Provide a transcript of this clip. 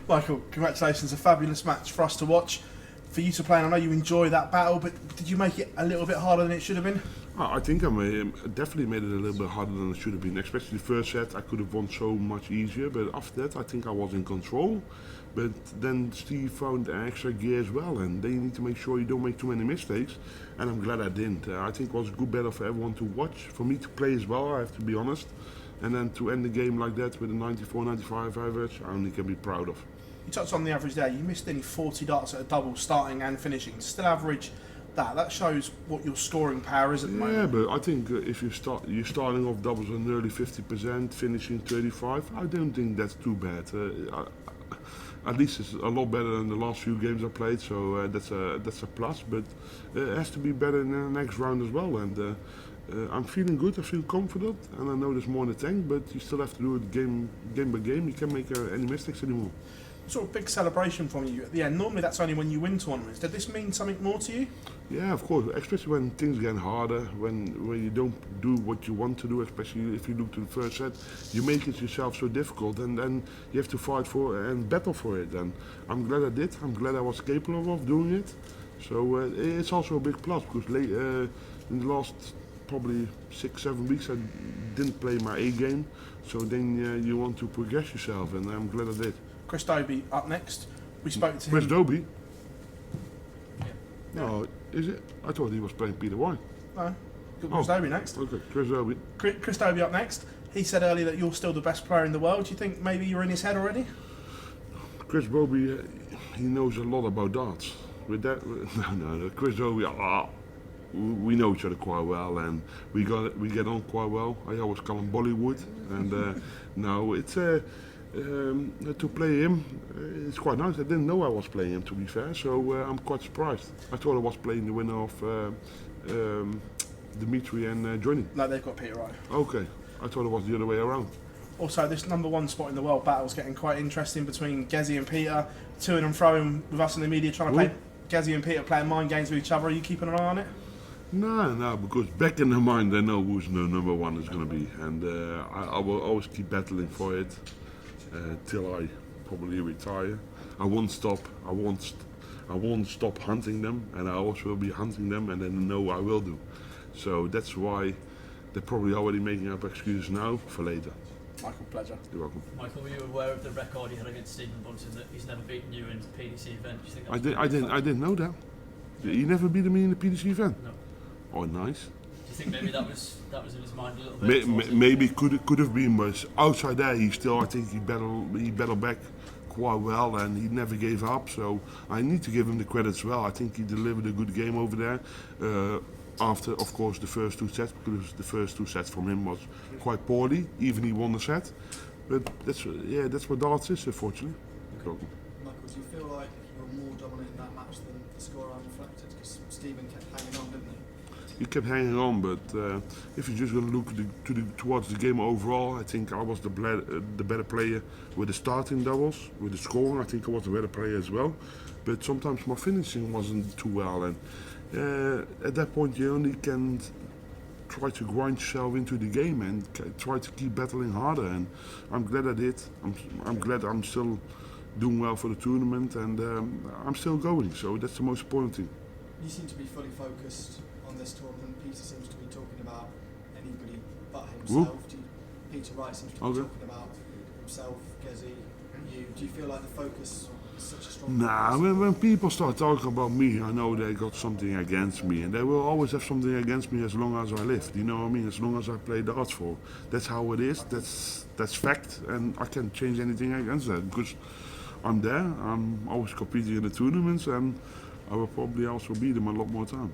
Michael, congratulations, a fabulous match for us to watch. For you to play, and I know you enjoy that battle, but did you make it a little bit harder than it should have been? I think I definitely made it a little bit harder than it should have been, especially the first set. I could have won so much easier, but after that I think I was in control. But then Steve found an extra gear as well, and then you need to make sure you don't make too many mistakes, and I'm glad I didn't. I think it was a good battle for everyone to watch, for me to play as well, I have to be honest. And then to end the game like that with a 94-95 average, I only can be proud of. You touched on the average there. You missed nearly 40 darts at a double, starting and finishing. Still average that. That shows what your scoring power is at the moment. Yeah, but I think if you're starting off doubles on nearly 50%, finishing 35, I don't think that's too bad. At least it's a lot better than the last few games I played, so that's a plus. But it has to be better in the next round as well. And I'm feeling good. I feel confident, and I know there's more in the tank. But you still have to do it game by game. You can't make any mistakes anymore. Sort of big celebration from you at the end. Normally that's only when you win tournaments. Did this mean something more to you? Yeah, of course, especially when things get harder, when you don't do what you want to do, especially if you look to the first set, you make it yourself so difficult, and then you have to fight for and battle for it. And I'm glad I did. I'm glad I was capable of doing it. So it's also a big plus, because in the last probably 6-7 weeks I didn't play my A game. So then you want to progress yourself, and I'm glad I did. Chris Dobie up next. We spoke to Chris him. Dobie? Yeah. No, is it? I thought he was playing Peter White. No, Chris Dobie next. Okay, Chris Dobie. Chris Dobie up next. He said earlier that you're still the best player in the world. Do you think maybe you're in his head already? Chris Dobie, he knows a lot about darts. With that, no. Chris Dobie, we know each other quite well, and we get on quite well. I always call him Bollywood, and no, it's to play him, it's quite nice. I didn't know I was playing him, to be fair, so I'm quite surprised. I thought I was playing the winner of Dimitri and Johnny. No, they've got Peter Wright. Okay, I thought it was the other way around. Also, this #1 spot in the world battle is getting quite interesting between Gezi and Peter, toing and throwing with us in the media, trying to play Gezi and Peter playing mind games with each other. Are you keeping an eye on it? No, because back in their mind they know who's the #1 is going to be, and I will always keep battling for it. Till I probably retire. I won't stop. I won't stop hunting them, and I always will be hunting them, and then know I will do. So that's why they're probably already making up excuses now for later. Michael, pleasure. You're welcome. Michael, were you aware of the record he had against Stephen Bunting, that he's never beaten you in the PDC event? Do you think I didn't know that. He never beat me in the PDC event. No. Oh, nice. Do you think maybe that was in his mind a little bit? Maybe could have been, but outside there I think he battled back quite well, and he never gave up. So I need to give him the credit as well. I think he delivered a good game over there. After, of course, the first 2 sets, because the first 2 sets from him was quite poorly. Even he won the set, but that's what darts is, unfortunately. Michael, do you feel like you were more dominant in that match than the score reflected? Because Stephen kept hanging on, didn't he? He kept hanging on, but if you're just going to look towards the game overall, I think I was the better player with the starting doubles, with the scoring. I think I was the better player as well, but sometimes my finishing wasn't too well, and at that point you only can try to grind yourself into the game and try to keep battling harder. And I'm glad I did. I'm glad I'm still doing well for the tournament, and I'm still going. So that's the most important thing. You seem to be fully focused on this tournament. Peter seems to be talking about anybody but himself. Peter Wright seems to be talking about himself, Gezi, you. Do you feel like the focus is such a strong focus? When people start talking about me, I know they got something against me, and they will always have something against me as long as I live. You know what I mean? As long as I play darts for. That's how it is. That's fact, and I can't change anything against that, because I'm there. I'm always competing in the tournaments, and I will probably also beat them a lot more times.